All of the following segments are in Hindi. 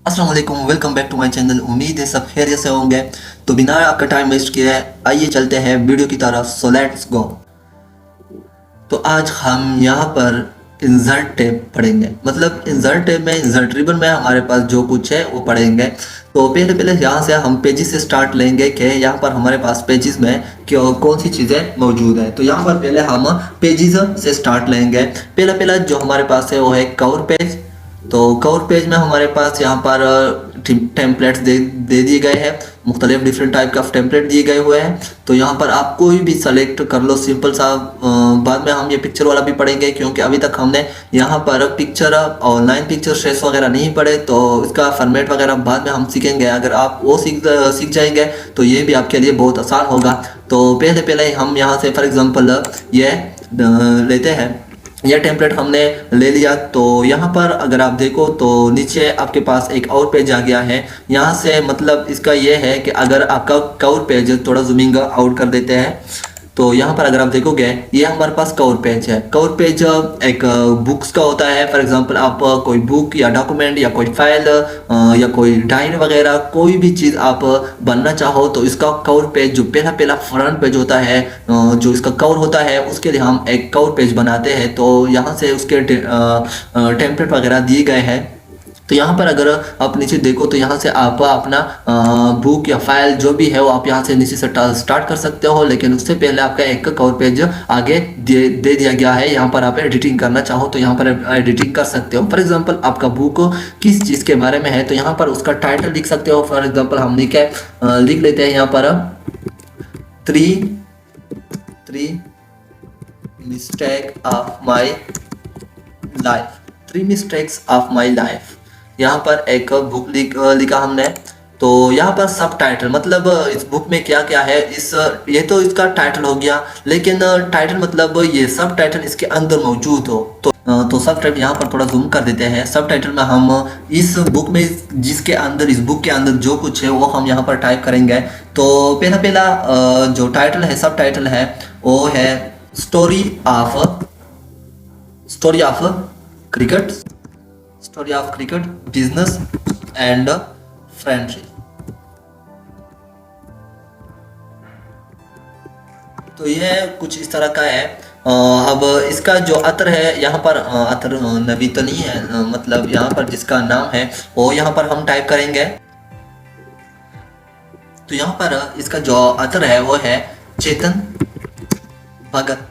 अस्सलाम वालेकुम, welcome back to my channel. उम्मीद है सब खैरियत से होंगे। तो बिना आपका टाइम वेस्ट किए आइए चलते हैं वीडियो की तरफ। So let's go. तो आज हम यहाँ पर इंसर्ट टैब पढ़ेंगे। मतलब इंसर्ट टैब में, इंसर्ट रिबन में हमारे पास जो कुछ है वो पढ़ेंगे। तो पहले पहले यहाँ से हम पेजेस से स्टार्ट लेंगे कि यहाँ पर हमारे पास पेजेस में क्यों कौन सी चीज़ें मौजूद है। तो यहाँ पर पहले हम पेजेस से स्टार्ट लेंगे। पहला पहला जो हमारे पास है वो है कवर पेज। तो कवर पेज में हमारे पास यहाँ पर टेम्पलेट्स दे दिए गए हैं। मुख्तलिफ डिफरेंट टाइप का टेम्पलेट दिए गए हुए हैं। तो यहाँ पर आप कोई भी सेलेक्ट कर लो, सिंपल सा। बाद में हम ये पिक्चर वाला भी पढ़ेंगे, क्योंकि अभी तक हमने यहाँ पर पिक्चर ऑनलाइन पिक्चर स्ट्रेस वगैरह नहीं पढ़े। तो इसका फॉर्मेट वगैरह बाद में हम सीखेंगे। अगर आप वो सीख जाएंगे तो ये भी आपके लिए बहुत आसान होगा। तो पहले पहले हम यहाँ से फॉर एग्जांपल ये लेते हैं। यह टेम्पलेट हमने ले लिया। तो यहाँ पर अगर आप देखो तो नीचे आपके पास एक और पेज आ गया है। यहाँ से मतलब इसका ये है कि अगर आपका कवर पेज थोड़ा जूमिंग आउट कर देते हैं तो यहाँ पर अगर आप देखोगे ये हमारे पास कवर पेज है। कवर पेज एक बुक्स का होता है। फॉर एग्जांपल आप कोई बुक या डॉक्यूमेंट या कोई फाइल या कोई डायरी वगैरह कोई भी चीज़ आप बनना चाहो तो इसका कवर पेज जो पहला पहला फ्रंट पेज होता है, जो इसका कवर होता है, उसके लिए हम एक कवर पेज बनाते हैं। तो यहाँ से उसके टेम्पलेट वगैरह दिए गए हैं। तो यहाँ पर अगर आप नीचे देखो तो यहाँ से आप अपना बुक या फाइल जो भी है वो आप यहाँ से नीचे से स्टार्ट कर सकते हो। लेकिन उससे पहले आपका एक कवर पेज आगे दे दिया गया है। यहाँ पर आप एडिटिंग करना चाहो तो यहाँ पर एडिटिंग कर सकते हो। फॉर एग्जांपल आपका बुक किस चीज़ के बारे में है तो यहाँ पर उसका टाइटल लिख सकते हो। फॉर एग्जांपल हम लिख लेते हैं यहाँ पर three mistake of my life. 3 mistakes of my life. यहाँ पर एक बुक लिखा हमने। तो यहाँ पर सब टाइटल मतलब इस बुक में क्या क्या है, ये तो इसका टाइटल हो गया। लेकिन टाइटल मतलब ये सब टाइटल इसके अंदर मौजूद हो। तो सब टाइटल यहाँ पर थोड़ा जूम कर देते हैं। सब टाइटल में हम इस बुक में इस बुक के अंदर जो कुछ है वो हम यहाँ पर टाइप करेंगे। तो पहला पहला जो टाइटल है, सब टाइटल है, वो है story of cricket, business and friendship. तो ये कुछ इस तरह का है। अब इसका जो अतर है, यहाँ पर अतर नबी तो नहीं है, मतलब यहाँ पर जिसका नाम है वो यहाँ पर हम टाइप करेंगे। तो यहाँ पर इसका जो अतर है वो है चेतन भगत।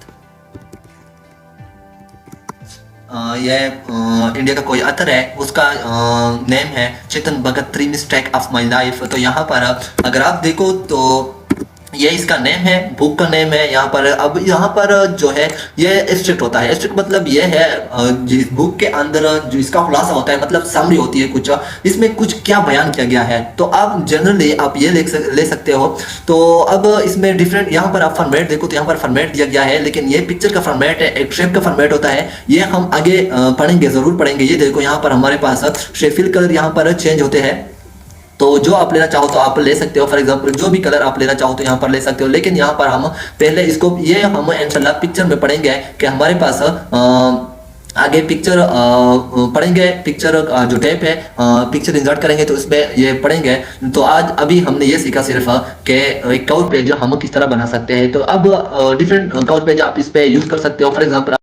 ये इंडिया का कोई अतर है, उसका नेम है Chetan Bhagat, 3 mistake of my life. तो यहाँ पर अगर आप देखो तो ये इसका नेम है, बुक का नेम है यहाँ पर। अब यहाँ पर जो है ये एब्स्ट्रैक्ट होता है। एब्स्ट्रैक्ट मतलब ये है जिस बुक के अंदर जो इसका खुलासा होता है, मतलब समरी होती है कुछ, इसमें कुछ क्या बयान किया गया है। तो आप जनरली आप ये ले सकते हो। तो अब इसमें डिफरेंट, यहाँ पर आप फॉर्मेट देखो तो यहाँ पर फॉर्मेट दिया गया है। लेकिन ये पिक्चर का फॉर्मेट है, एक शेप का फॉर्मेट होता है। ये हम आगे पढ़ेंगे, जरूर पढ़ेंगे। ये देखो यहाँ पर हमारे पास शेफिल कलर यहाँ पर चेंज होते हैं। तो जो आप लेना चाहो तो आप ले सकते हो। फॉर एग्जांपल जो भी कलर आप लेना चाहो तो यहाँ पर ले सकते हो। लेकिन यहाँ पर हम पहले इसको ये हम इंशाल्लाह पिक्चर में पढ़ेंगे कि हमारे पास आगे पिक्चर पढ़ेंगे। पिक्चर जो टैब है, पिक्चर इंसर्ट करेंगे तो इसमें ये पढ़ेंगे। तो आज अभी हमने ये सीखा सिर्फ कि एक कवर पेज हम किस तरह बना सकते हैं। तो अब डिफरेंट कवर पेज आप इस पे यूज कर सकते हो। फॉर एग्जाम्पल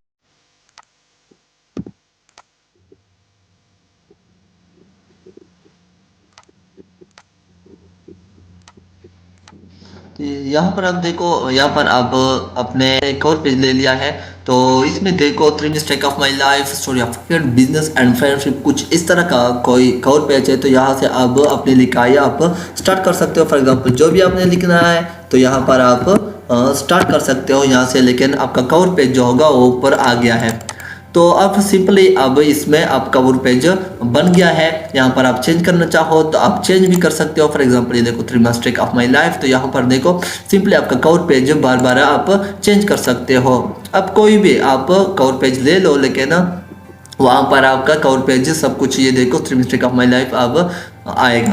यहाँ पर आप देखो, यहाँ पर आप अपने एक और पेज ले लिया है। तो इसमें देखो 3 mistake of my life, story of cricket, business and friendship, कुछ इस तरह का कोई कवर पेज है। तो यहाँ से आप अपनी लिखाई आप स्टार्ट कर सकते हो। फॉर एग्जांपल जो भी आपने लिखना है तो यहाँ पर आप स्टार्ट कर सकते हो यहाँ से। लेकिन आपका कवर पेज जो होगा वो ऊपर आ गया है। तो अब सिंपली अब इसमें आपका कवर पेज बन गया है। यहाँ पर आप चेंज करना चाहो तो आप चेंज भी कर सकते हो। फॉर एग्जांपल ये देखो 3 मिस्टेक ऑफ माई लाइफ। तो यहाँ पर देखो सिंपली आपका कवर पेज बार बार आप चेंज कर सकते हो। अब कोई भी आप कवर पेज ले लो, लेकिन वहाँ पर आपका कवर पेज सब कुछ ये देखो 3 मिस्टेक ऑफ माई लाइफ अब आएगा।